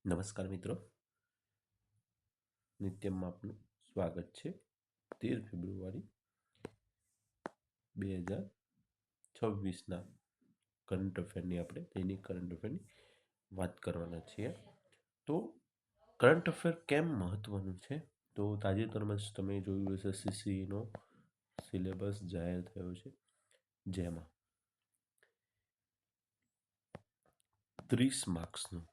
નમસ્કાર મિત્રો, નિત્યમમાં આપનું સ્વાગત છે. 13 ફેબ્રુઆરી 2026ના કરંટ અફેરની આપણે દૈનિક કરંટ અફેરની વાત કરવાના છીએ. તો કરંટ અફેર કેમ મહત્વનું છે? તો તાજેતરમાં જ તમે જોયું હશે સીસીઈનો સિલેબસ જાહેર થયો છે, જેમાં 30 માર્ક્સનું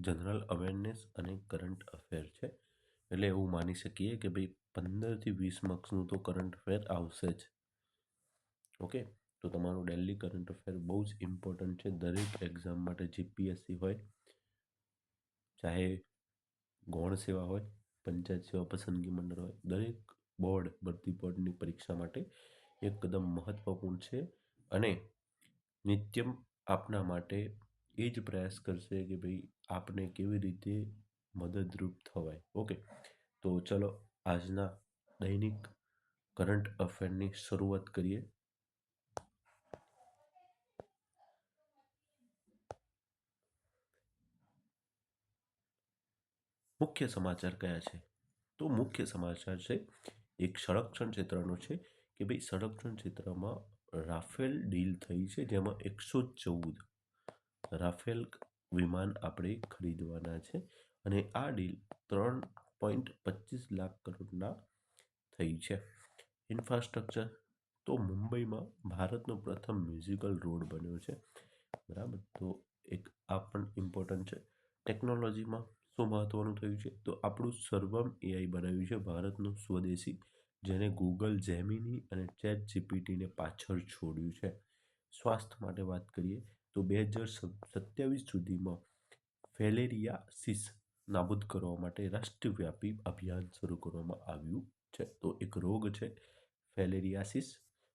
જનરલ અવેરનેસ અને કરંટ અફેર છે. એટલે એવું માની શકીએ કે ભાઈ 15થી 20 માર્ક્સનું તો કરંટ અફેર આવશે જ. ઓકે, તો તમારું ડેલી કરંટ અફેર બહુ જ ઇમ્પોર્ટન્ટ છે દરેક એક્ઝામ માટે. જીપીએસસી હોય, ચાહે ગૌણ સેવા હોય, પંચાયત સેવા પસંદગી મંડળ હોય, દરેક બોર્ડ ભરતી બોર્ડની પરીક્ષા માટે એકદમ મહત્વપૂર્ણ છે. અને નિત્યમ આપના માટે એ જ પ્રયાસ કરશે કે ભાઈ આપને કેવી રીતે મદદરૂપ થવાય. ઓકે, તો ચલો આજના દૈનિક કરંટ અફેરની શરૂઆત કરીએ. મુખ્ય સમાચાર કયા છે? તો મુખ્ય સમાચાર છે એક સંરક્ષણ ક્ષેત્રનો છે કે ભાઈ સંરક્ષણ ક્ષેત્રમાં રાફેલ ડીલ થઈ છે, જેમાં 114 રાફેલ વિમાન આપણે ખરીદવાના છે. અને આ ડીલ 3.25 લાખ કરોડના થઈ છે. ઇન્ફ્રાસ્ટ્રક્ચર, તો મુંબઈમાં ભારતનો પ્રથમ મ્યુઝિકલ રોડ બન્યો છે. બરાબર, તો એક આ પણ ઇમ્પોર્ટન્ટ છે. ટેકનોલોજીમાં શું મહત્વનું થયું છે? તો આપણું સર્વમ એઆઈ બનાવ્યું છે ભારતનું સ્વદેશી, જેને ગૂગલ જેમિની અને ચેટ જીપીટીને પાછળ છોડ્યું છે. સ્વાસ્થ્ય માટે વાત કરીએ તો 2027 સુધીમાં ફેલેરિયાસિસ નાબૂદ કરવા માટે રાષ્ટ્રવ્યાપી અભિયાન શરૂ કરવામાં આવ્યું છે. તો એક રોગ છે ફેલેરિયાસિસ.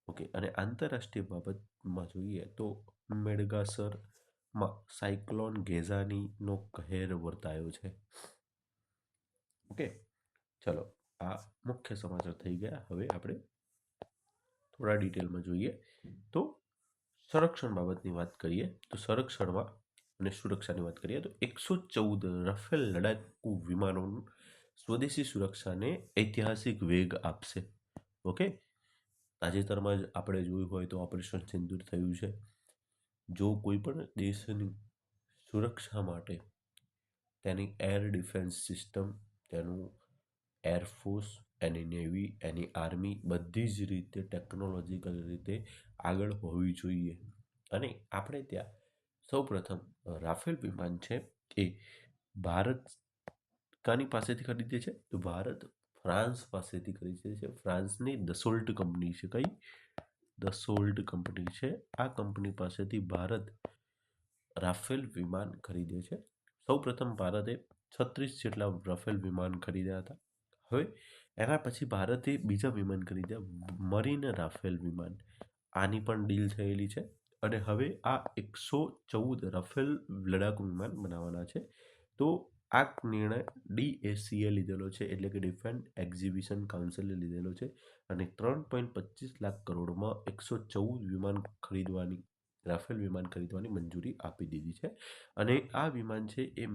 ઓકે, અને આંતરરાષ્ટ્રીય બાબતમાં જોઈએ તો મેડગાસરમાં સાયક્લોન ગેઝાનીનો કહેર વર્તાયો છે. ઓકે, ચલો આ મુખ્ય સમાચાર થઈ ગયા. હવે આપણે થોડા ડિટેલમાં જોઈએ તો સંરક્ષણ બાબતની વાત કરીએ તો સંરક્ષણમાં અને સુરક્ષાની વાત કરીએ તો 114 રાફેલ લડાકુ વિમાનોનું સ્વદેશી સુરક્ષાને ઐતિહાસિક વેગ આપશે. ઓકે, તાજેતરમાં જ આપણે જોયું હોય તો ઓપરેશન સિંદૂર થયું છે. જો કોઈ પણ દેશની સુરક્ષા માટે તેની એર ડિફેન્સ સિસ્ટમ, તેનું એરફોર્સ, એની નેવી, એની આર્મી બધી જ રીતે ટેકનોલોજીકલ રીતે આગળ હોવી જોઈએ. અને આપણે ત્યાં સૌપ્રથમ રાફેલ વિમાન છે એ ભારત કાની પાસેથી ખરીદે છે? તો ભારત ફ્રાન્સ પાસેથી ખરીદે છે. ફ્રાન્સની દસોલ્ટ કંપની છે. કઈ? દસોલ્ટ કંપની છે. આ કંપની પાસેથી ભારત રાફેલ વિમાન ખરીદે છે. સૌપ્રથમ ભારતે 36 જેટલા રાફેલ વિમાન ખરીદ્યા હતા. હવે એના પછી ભારતે બીજા વિમાન ખરીદ્યા, મરીન રાફેલ વિમાન. આની પણ ડીલ થયેલી છે. અને હવે આ 114 રાફેલ લડાકુ વિમાન બનાવવાના છે. તો આ નિર્ણય ડીએસીએ લીધેલો છે, એટલે કે ડિફેન્સ એક્ઝિબિશન કાઉન્સિલે લીધેલો છે. અને 3.25 લાખ કરોડમાં 114 વિમાન ખરીદવાની, રાફેલ વિમાન ખરીદવાની મંજૂરી આપી દીધી છે. અને આ વિમાન છે એ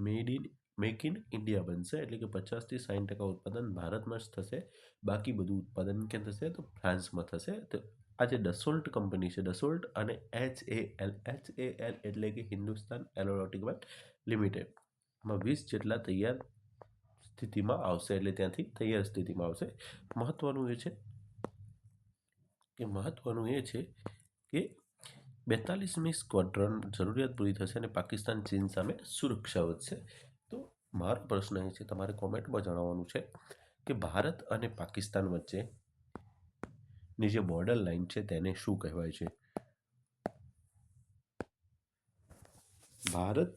મેક ઇન ઇન્ડિયા બનશે, એટલે કે 50થી 60% ઉત્પાદન ભારતમાં જ થશે. બાકી બધું ઉત્પાદન ક્યાં થશે? તો ફ્રાન્સમાં થશે. તો આ જે ડસોલ્ટ કંપની છે, ડસોલ્ટ અને HAL એટલે કે હિન્દુસ્તાન એરોનોટિકલ લિમિટેડ, આમાં 20 જેટલા તૈયાર સ્થિતિમાં આવશે, એટલે ત્યાંથી તૈયાર સ્થિતિમાં આવશે. મહત્વનું એ છે કે 42મી સ્ક્વોડ્રન જરૂરિયાત પૂરી થશે અને પાકિસ્તાન ચીન સામે સુરક્ષા વધશે. તો મારો પ્રશ્ન એ છે, તમારે કોમેન્ટમાં જણાવવાનું છે કે ભારત અને પાકિસ્તાન વચ્ચેની જે બોર્ડર લાઈન છે તેને શું કહેવાય છે? ભારત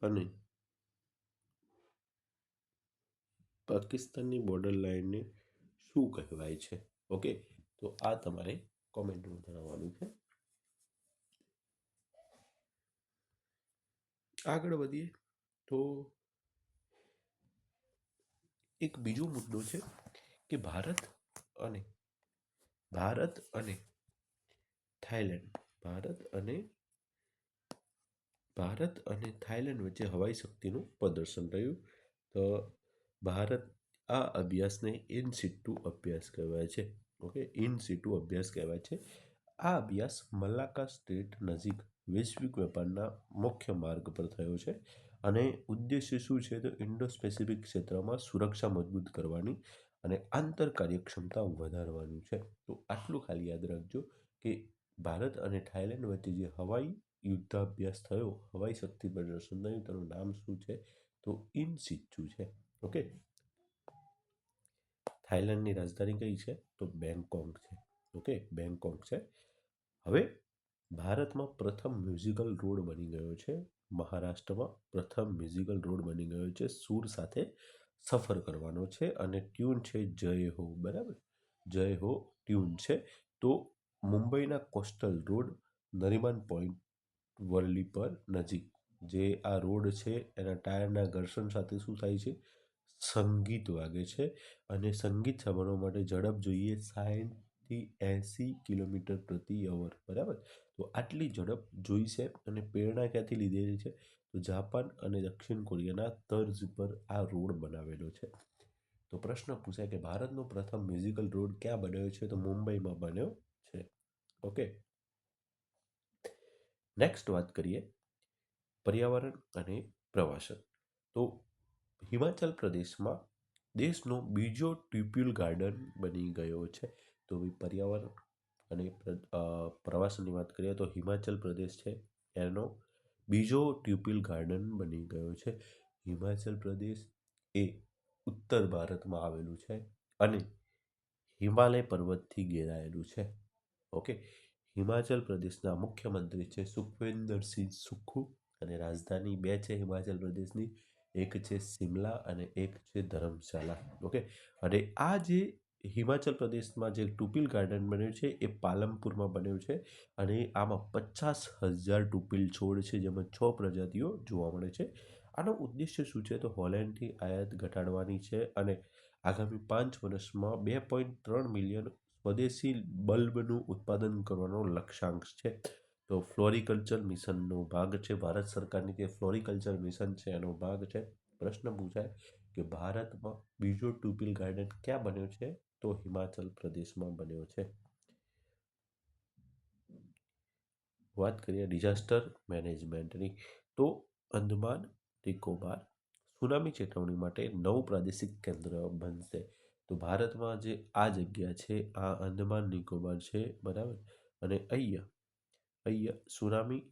અને પાકિસ્તાનની બોર્ડર લાઈનને શું કહેવાય છે? ઓકે, તો આ તમારે કોમેન્ટમાં જણાવવાનું છે. આગળ વધીએ તો એક બીજો મુદ્દો છે કે અને ભારત અને થાઈલેન્ડ ભારત અને થાઈલેન્ડ વચ્ચે હવાઈ શક્તિનું પ્રદર્શન રહ્યું. તો ભારત આ અભ્યાસને ઇન સિટુ અભ્યાસ કહેવાય છે. ઓકે, ઇન સિટુ અભ્યાસ કહેવાય છે. આ અભ્યાસ મલાક્કા સ્ટ્રેટ નજીક વૈશ્વિક વેપારના મુખ્ય માર્ગ પર થયો છે અને ઉદ્દેશ્ય શું છે તો ઇન્ડો પેસિફિક ક્ષેત્રમાં સુરક્ષા મજબૂત કરવાની અને આંતર કાર્યક્ષમતા વધારવાની છે. તો આટલું ખાલી યાદ રાખજો કે ભારત અને થાઈલેન્ડ વચ્ચે જે હવાઈ યુદ્ધાભ્યાસ થયો, હવાઈ શક્તિ પ્રદર્શન થયું, તેનું નામ શું છે તો ઇન સિચુ છે. ઓકે, થાઈલેન્ડની રાજધાની કઈ છે તો બેંગકોક છે. ઓકે, બેંગકોક છે. હવે ભારતમાં પ્રથમ મ્યુઝિકલ રોડ બની ગયો છે. મહારાષ્ટ્રમાં પ્રથમ મ્યુઝિકલ રોડ બની ગયો છે. સૂર સાથે સફર કરવાનો છે અને ટ્યુન છે જય હો. બરાબર, જય હો ટ્યુન છે. તો મુંબઈના coastal road Nariman point Worli પર નજીક જે આ રોડ છે એના ટાયરના ઘર્ષણ સાથે શું થાય છે, સંગીત વાગે છે અને સંગીત સાંભળવા માટે ઝડપ જોઈએ 60થી 80 કિલોમીટર પ્રતિ અવર. બરાબર, તો આટલી ઝડપ જોઈશે અને પ્રેરણા ક્યાંથી લીધેલી છે તો જાપાન અને દક્ષિણ કોરિયાના તર્જ પર આ રોડ બનાવેલો છે. તો પ્રશ્ન પૂછાય કે ભારતનો પ્રથમ મ્યુઝિકલ રોડ ક્યાં બન્યો છે તો મુંબઈમાં બન્યો છે. ઓકે, નેક્સ્ટ વાત કરીએ પર્યાવરણ અને પ્રવાસન. તો હિમાચલ પ્રદેશમાં દેશનો બીજો ટ્યુપ્યુલ ગાર્ડન બની ગયો છે. તો પર્યાવરણ અને પ્રવાસનની વાત કરીએ તો હિમાચલ પ્રદેશ છે એનો બીજો ટ્યુપ્યુલ ગાર્ડન બની ગયો છે. હિમાચલ પ્રદેશ એ ઉત્તર ભારતમાં આવેલું છે અને હિમાલય પર્વતથી ઘેરાયેલું છે. ઓકે, હિમાચલ પ્રદેશના મુખ્યમંત્રી છે સુખવિન્દરસિંહ સુખુ અને રાજધાની બે છે હિમાચલ પ્રદેશની, એક છે શિમલા અને એક છે ધર્મશાલા. ઓકે, અને આ જે હિમાચલ પ્રદેશમાં જે ટુપિલ ગાર્ડન બન્યું છે એ પાલમપુરમાં બન્યું છે અને આમાં 50,000 ટુપિલ છોડ છે જેમાં 6 પ્રજાતિઓ જોવા મળે છે. આનો ઉદ્દેશ્ય શું છે તો હોલેન્ડથી આયાત ઘટાડવાની છે અને આગામી 5 વર્ષમાં 2.3 મિલિયન સ્વદેશી બલ્બનું ઉત્પાદન કરવાનો લક્ષ્યાંક છે. તો ફ્લોરિકલ્ચર મિશનનો ભાગ છે, ભારત સરકારની જે ફ્લોરિકલ્ચર મિશન છે એનો ભાગ છે. પ્રશ્ન પૂછાય કે ભારતમાં બીજો ટ્યુપિલ ગાર્ડન ક્યાં બન્યો છે તો હિમાચલ પ્રદેશમાં બન્યો છે. વાત કરીએ ડિઝાસ્ટર મેનેજમેન્ટની તો અંદમાન નિકોબાર સુનામી ચેતવણી માટે 9 પ્રાદેશિક કેન્દ્ર બનશે. તો ભારતમાં જે આ જગ્યા છે આ અંદમાન નિકોબાર છે. બરાબર, અને અહીંયા સુનામી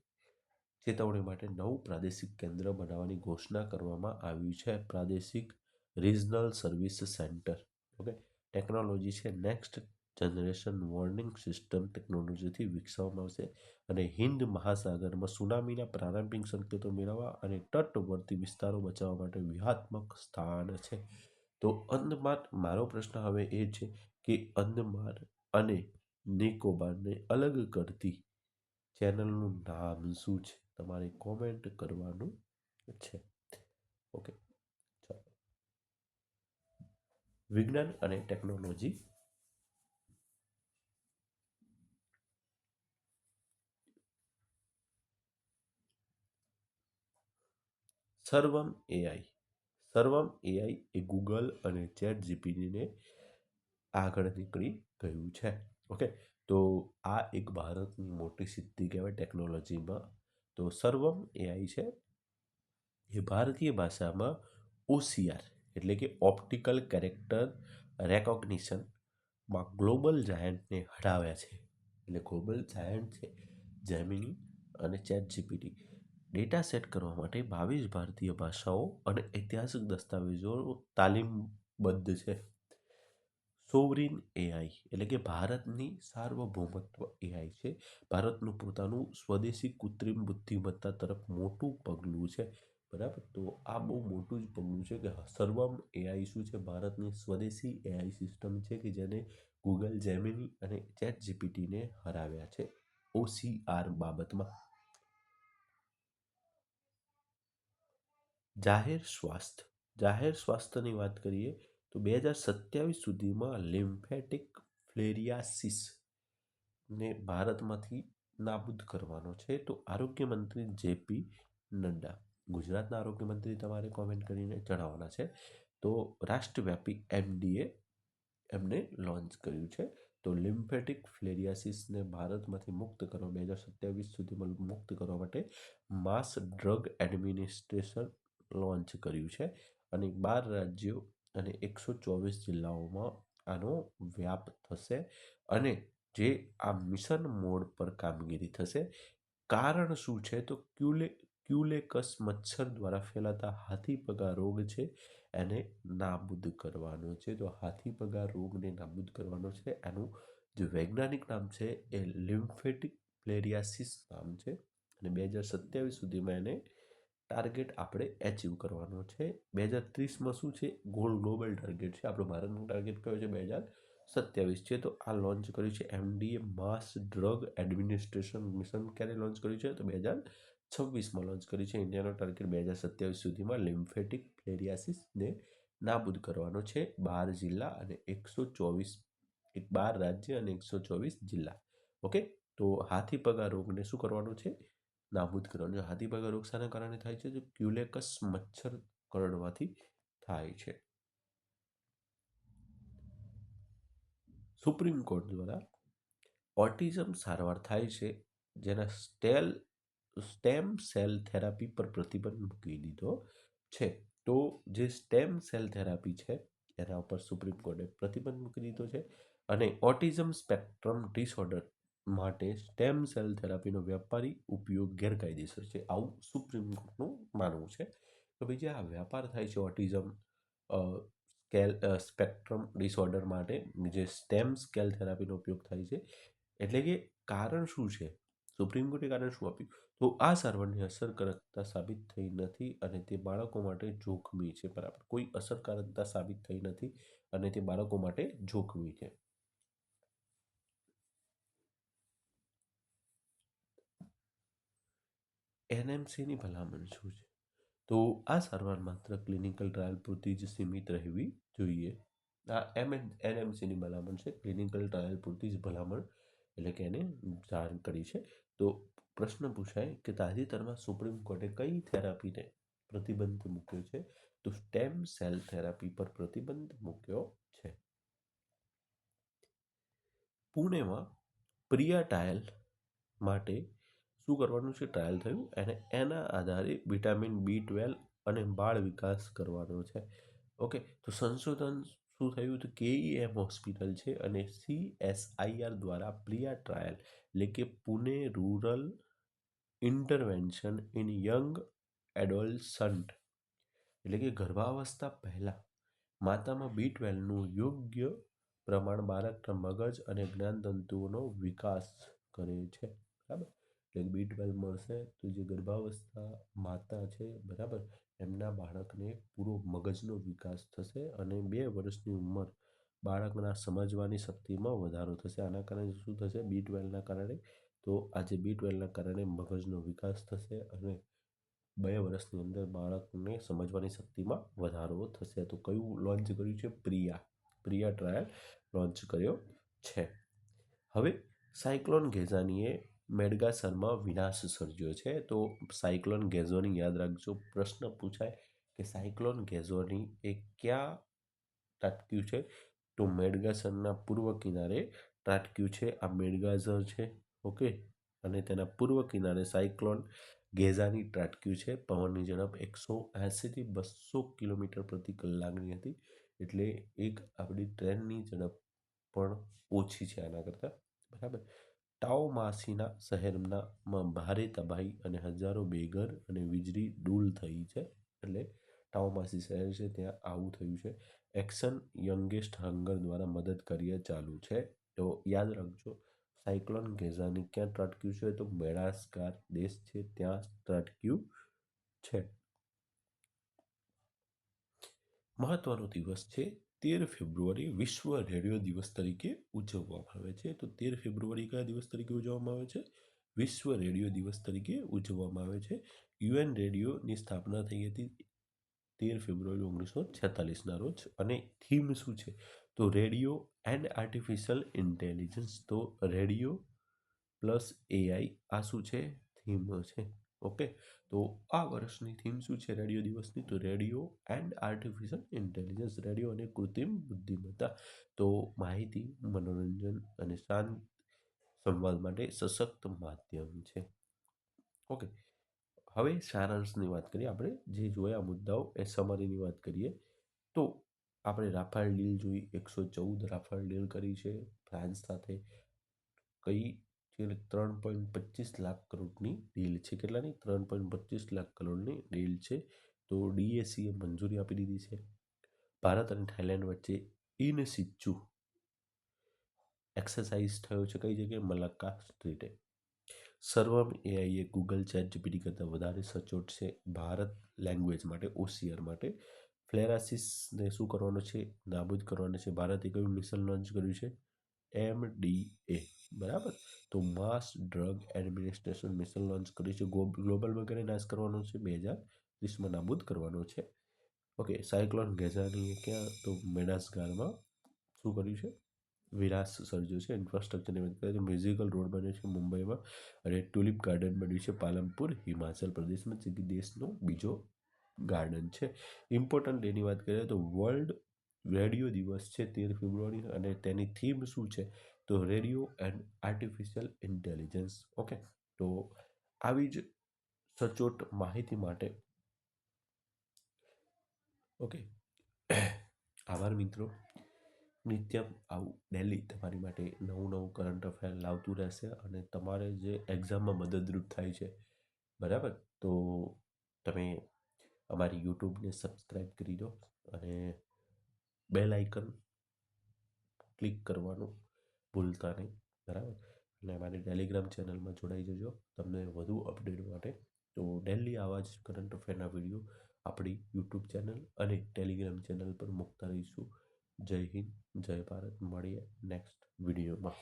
ચેતવણી માટે 9 પ્રાદેશિક કેન્દ્ર બનાવવાની ઘોષણા કરવામાં આવી છે. પ્રાદેશિક regional service centre. Okay, technology છે નેક્સ્ટ જનરેશન વોર્નિંગ સિસ્ટમ ટેકનોલોજીથી વિકસાવવામાં આવશે અને હિન્દ મહાસાગરમાં સુનામીના પ્રારંભિક સંકેતો મેળવવા અને તટવર્તી વિસ્તારો બચાવવા માટે વ્યૂહાત્મક સ્થાન છે. તો અંદમાન, મારો પ્રશ્ન હવે એ છે કે અંદમાન અને નિકોબારને અલગ કરતી ચેનલનું નામ શું છે? તમારે કોમેન્ટ કરવાનું છે. ઓકે, ચાલો. વિજ્ઞાન અને ટેકનોલોજી. સર્વમ એઆઈ એ ગૂગલ અને ચેટ જીપીટીને આગળ નીકળી ગયું છે. ઓકે, તો આ એક ભારતની મોટી સિદ્ધિ કહેવાય ટેકનોલોજીમાં. તો સર્વમ એઆઈ છે એ ભારતીય ભાષામાં OCR એટલે કે ઓપ્ટિકલ કેરેક્ટર રેકોગ્નિશનમાં ગ્લોબલ જાયન્ટને હરાવ્યા છે. એટલે ગ્લોબલ જાયન્ટ છે જેમિની અને ચેટ જીપીટી. ડેટા સેટ કરવા માટે 22 ભારતીય ભાષાઓ અને ઐતિહાસિક દસ્તાવેજો તાલીમબદ્ધ છે. સોવરીન એઆઈ એટલે કે ભારતની સાર્વભૌમત્વ એઆઈ છે. ભારતનું પોતાનું સ્વદેશી કૃત્રિમ બુદ્ધિમત્તા તરફ મોટું પગલું છે. બરાબર, તો આ બહુ મોટું જ પગલું છે કે સર્વમ એઆઈ શું છે, ભારતની સ્વદેશી એઆઈ સિસ્ટમ છે કે જેને ગૂગલ જેમિની અને ચેટ જીપીટીને હરાવ્યા છે OCR બાબતમાં. જાહેર સ્વાસ્થ્યની વાત કરીએ તો 2027 સુધીમાં લિમ્ફેટિક ફ્લેરિયાસિસ ને ભારતમાંથી નાબૂદ કરવાનો છે. તો આરોગ્ય મંત્રી જેપી નડ્ડા, ગુજરાતના આરોગ્ય મંત્રી તમારે કોમેન્ટ કરીને જણાવવાના છે. તો રાષ્ટ્રવ્યાપી એમડીએ એમને લોન્ચ કર્યું છે. તો લિમ્ફેટિક ફ્લેરિયાસિસને ભારતમાંથી મુક્ત કરવા 2027 સુધીમાં મુક્ત કરવા માટે માસ ડ્રગ એડમિનિસ્ટ્રેશન લોન્ચ કર્યું છે. અને 12 રાજ્યો અને 124 જિલ્લાઓમાં આનો વ્યાપ થશે. અને જે આ મિશન મોડ પર કામગીરી થશે. કારણ શું છે? તો ક્યુલેકસ મચ્છર દ્વારા ફેલાતા હાથીપગા રોગ છે એને નાબૂદ કરવાનો છે. તો હાથીપગા રોગને નાબૂદ કરવાનો છે. એનું જે વૈજ્ઞાનિક નામ છે એ લિમ્ફેટિક ફ્લેરિયાસિસ નામ છે. અને 2027 સુધીમાં એને ટાર્ગેટ આપણે એચીવ કરવાનો છે. 2030માં શું છે? ગ્લોબલ ટાર્ગેટ છે. આપણો ભારતનો ટાર્ગેટ કયો છે? 2027 છે. તો આ લોન્ચ કર્યું છે એમડીએ માસ ડ્રગ એડમિનિસ્ટ્રેશન મિશન. ક્યારે લોન્ચ કર્યું છે? તો 2026માં લોન્ચ કર્યું છે. ઇન્ડિયાનો ટાર્ગેટ 2027 સુધીમાં લિમ્ફેટિક ફ્લેરિયાસિસને નાબૂદ કરવાનો છે. 12 જિલ્લા અને 12 રાજ્ય અને 124 જિલ્લા. ઓકે, તો હાથીપગા રોગને શું કરવાનું છે? નાબૂદ કરવાનું છે. હાથીપગા રોગ શાના કારણે થાય છે? તો ક્યુલેકસ મચ્છર કરડવાથી થાય છે. સુપ્રીમ કોર્ટ દ્વારા ઓટિઝમ સારવાર થાય છે જેના સ્ટેમ સેલ થેરાપી પર પ્રતિબંધ મૂકી દીધો છે. તો જે સ્ટેમ સેલ થેરાપી છે એના ઉપર સુપ્રીમ કોર્ટે પ્રતિબંધ મૂકી દીધો છે. અને ઓટિઝમ સ્પેક્ટ્રમ ડિસઓર્ડર માટે સ્ટેમ સેલ થેરાપીનો વ્યાપારી ઉપયોગ ગેરકાયદેસર છે, આવું સુપ્રીમ કોર્ટનું માનવું છે. તો ભાઈ જે આ વ્યાપાર થાય છે ઓટિઝમ સ્પેક્ટ્રમ ડિસઓર્ડર માટે જે સ્ટેમ સેલ થેરાપીનો ઉપયોગ થાય છે, એટલે કે કારણ શું છે? સુપ્રીમ કોર્ટે કારણ શું આપ્યું? તો આ સારવારની અસરકારકતા સાબિત થઈ નથી અને તે બાળકો માટે જોખમી છે. બરાબર, કોઈ અસરકારકતા સાબિત થઈ નથી અને તે બાળકો માટે જોખમી છે. એનએમસીની ભલામણ શું છે? તો આ સારવાર માત્ર ક્લિનિકલ ટ્રાયલ પૂરતી જ સીમિત રહેવી જોઈએ. આ એનએમસીની ભલામણ છે, ક્લિનિકલ ટ્રાયલ પૂરતી જ ભલામણ, એટલે કે એને જાણ કરી છે. તો પ્રશ્ન પૂછાય કે તાજેતરમાં સુપ્રીમ કોર્ટે કઈ થેરાપીને પ્રતિબંધ મૂક્યો છે? તો સ્ટેમ સેલ થેરાપી પર પ્રતિબંધ મૂક્યો છે. પુણેમાં પ્રિયા ટ્રાયલ માટે શું કરવાનું છે? ટ્રાયલ થયું અને એના આધારે વિટામિન B12 અને બાળ વિકાસ કરવાનો છે. ઓકે, તો સંશોધન શું થયું? તો કેઈએમ હોસ્પિટલ છે અને CSIR દ્વારા પ્રિયા ટ્રાયલ એટલે કે Pune rural intervention in young adolescent એટલે કે ગર્ભાવસ્થા પહેલાં માતામાં B12નું યોગ્ય પ્રમાણ બાળકના મગજ અને જ્ઞાનતંતુઓનો વિકાસ કરે છે. બરાબર, એટલે B12 મળશે તો જે ગર્ભાવસ્થા માતા છે, બરાબર, એમના બાળકને પૂરો મગજનો વિકાસ થશે અને 2 વર્ષની ઉંમર બાળકના સમજવાની શક્તિમાં વધારો થશે. આના કારણે શું થશે? B12ના કારણે. તો આજે B12ના કારણે મગજનો વિકાસ થશે અને 2 વર્ષની અંદર બાળકને સમજવાની શક્તિમાં વધારો થશે. તો કયું લોન્ચ કર્યું છે? પ્રિયા ટ્રાયલ લોન્ચ કર્યો છે. હવે સાયક્લોન ગેઝાનીએ મેડગાસરમાં વિનાશ સર્જ્યો છે. તો સાયક્લોન ગેઝોની યાદ રાખજો. પ્રશ્ન પૂછાય કે સાયક્લોન ગેઝોની એ ક્યાં ત્રાટક્યું છે? તો મેડગાસરના પૂર્વ કિનારે ત્રાટક્યું છે. આ મેડગાસર છે, ઓકે, અને તેના પૂર્વ કિનારે સાયક્લોન ગેઝાની ત્રાટક્યું છે. પવનની ઝડપ 180થી 200 કિલોમીટર પ્રતિ કલાકની હતી, એટલે એક આપણી ટ્રેનની ઝડપ પણ ઓછી છે આના કરતાં. બરાબર, ટાઓમાસીના શહેરમાં ભારે તબાહી અને હજારો બેઘર અને વીજળી ડૂલ થઈ છે. એટલે ટાઓમાસી શહેર છે ત્યાં આવું થયું છે. એક્શન યંગેસ્ટ હંગર દ્વારા મદદ કાર્ય ચાલુ છે. તો યાદ રાખજો, સાયક્લોન ગેઝાની ક્યાં ત્રાટક્યું છે? તો મેડાગાસ્કાર દેશ છે ત્યાં ત્રાટક્યું છે. મહત્વનો દિવસ છે 13 ફેબ્રુઆરી વિશ્વ રેડિયો દિવસ તરીકે ઉજવવામાં આવે છે. તો 13 ફેબ્રુઆરી કયા દિવસ તરીકે ઉજવવામાં આવે છે? વિશ્વ રેડિયો દિવસ તરીકે ઉજવવામાં આવે છે. UN રેડિયોની સ્થાપના થઈ હતી 13 ફેબ્રુઆરી 1946ના રોજ. અને થીમ શું છે? તો રેડિયો એન્ડ આર્ટિફિશિયલ ઇન્ટેલિજન્સ. તો રેડિયો પ્લસ એઆઈ આ શું છે? થીમ છે. ઓકે, તો આ વર્ષની થીમ શું છે રેડિયો દિવસની? તો radio and artificial intelligence, radio અને કૃત્રિમ બુદ્ધિમત્તા. તો માહિતી, મનોરંજન અને શાંત સંવાદ માટે સશક્ત માધ્યમ છે. ઓકે, હવે સારાંશની વાત કરીએ. આપણે જે જોયા મુદ્દાઓ એ સમરીની વાત કરીએ તો આપણે રાફેલ ડીલ જોઈ, 114 રાફેલ ડીલ કરી છે ફ્રાન્સ સાથે. કઈ? 3.25 લાખ કરોડની ડીલ છે. કેટલાની? 3.25 લાખ કરોડની ડીલ છે. તો ડીએસીએ મંજૂરી આપી દીધી છે. ભારત અને થાઈલેન્ડ વચ્ચે ઇન સિચ્ચુ એક્સરસાઇઝ થયો છે. કઈ જગ્યાએ? મલક્કા સ્ટ્રીટે. સર્વમ એઆઈએ ગૂગલ ચેટ જીપીટી કરતાં વધારે સચોટ છે ભારત લેંગ્વેજ માટે, ઓસીઆર માટે. ફ્લેરાસિસને શું કરવાનો છે? નાબૂદ કરવાનો છે. ભારતે કયું મિશન લોન્ચ કર્યું છે? MDA. બરાબર. તો માસ ડ્રગ એડમિનિસ્ટ્રેશન મિશન લોન્ચ કર્યું છે. ગ્લોબલ વગેરે નાશ કરવાનો છે, 2030માં નાબૂદ કરવાનો છે. ઓકે, સાયક્લોન ગેઝાની ક્યાં? તો મેડાસગારમાં શું કર્યું છે? વિનાશ સર્જ્યો છે. ઇન્ફ્રાસ્ટ્રક્ચરની વાત કરીએ તો મ્યુઝિકલ રોડ બન્યો છે મુંબઈમાં, અને ટ્યુલિપ ગાર્ડન બન્યું છે પાલનપુર, હિમાચલ પ્રદેશમાં, જે કે દેશનો બીજો ગાર્ડન છે. ઇમ્પોર્ટન્ટ ડેની વાત કરીએ તો વર્લ્ડ રેડિયો દિવસ છે 13 ફેબ્રુઆરી, અને તેની થીમ શું છે? તો radio and artificial intelligence. Okay, તો આવી જ સચોટ માહિતી માટે ઓકે આભાર મિત્રો. નિત્યમ આવું ડેલી તમારી માટે નવું નવું કરંટ અફેર લાવતું રહેશે, અને તમારે જે એક્ઝામમાં મદદરૂપ થાય છે. બરાબર. તો તમે અમારી યુટ્યુબને સબસ્ક્રાઈબ કરી દો, અને બેલ આઇકન ક્લિક કરવાનું ભૂલતા નહીં. બરાબર. અને અમારી ટેલિગ્રામ ચેનલમાં જોડાઈ જજો તમને વધુ અપડેટ માટે. તો ડેલી આવા જ કરંટ અફેરના વિડીયો આપણી યુટ્યુબ ચેનલ અને ટેલિગ્રામ ચેનલ પર મૂકતા રહીશું. જય હિન્દ, જય ભારત. મળીએ નેક્સ્ટ વિડીયોમાં.